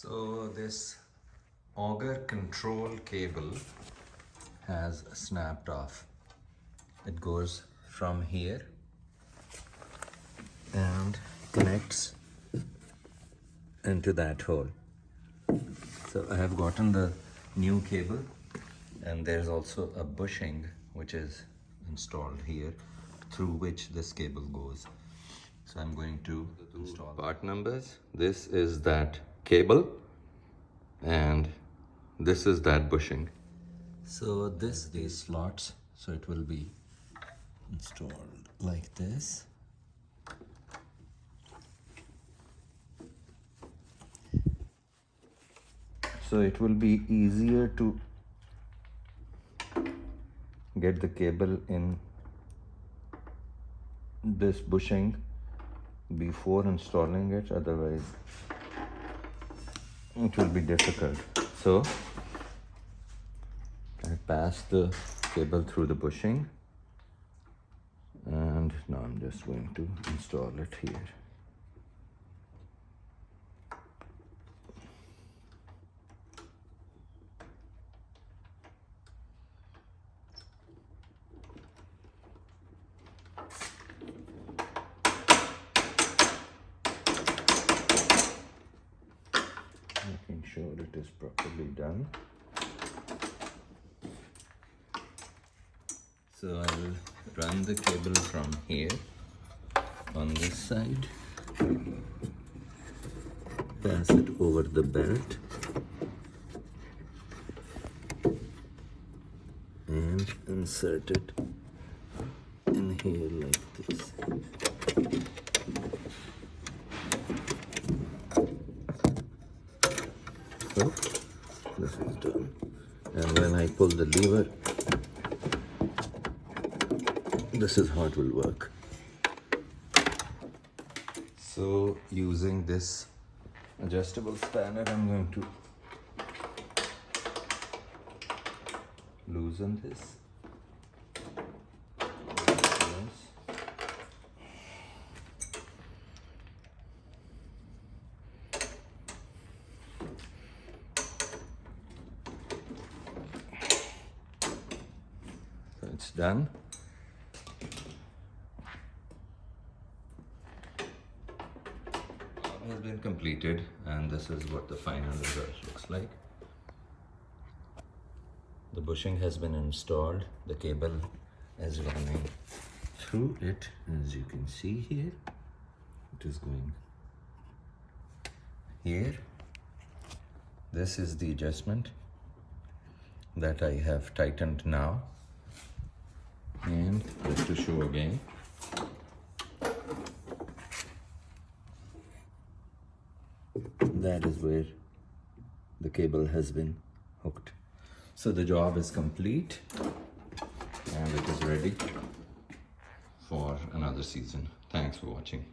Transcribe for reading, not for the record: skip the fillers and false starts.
So this auger control cable has snapped off. It goes from here and connects into that hole. So I have gotten the new cable, and there's also a bushing which is installed here through which this cable goes. So I'm going to install part numbers. This is that cable and this is that bushing. So these slots, so it will be installed like this. So it will be easier to get the cable in this bushing before installing it, otherwise it will be difficult. So I pass the cable through the bushing and now I'm just going to install it here. Making sure it is properly done. So I will run the cable from here on this side, pass it over the belt and insert it in here like this. So this is done, and when I pull the lever, this is how it will work. So using this adjustable spanner, I'm going to loosen this. So it's done. Has been completed, and this is what the final result looks like. The bushing has been installed, the cable is running through it, as you can see here. It is going here. This is the adjustment that I have tightened now, and just to show again, that is where the cable has been hooked. So the job is complete and it is ready for another season. Thanks for watching.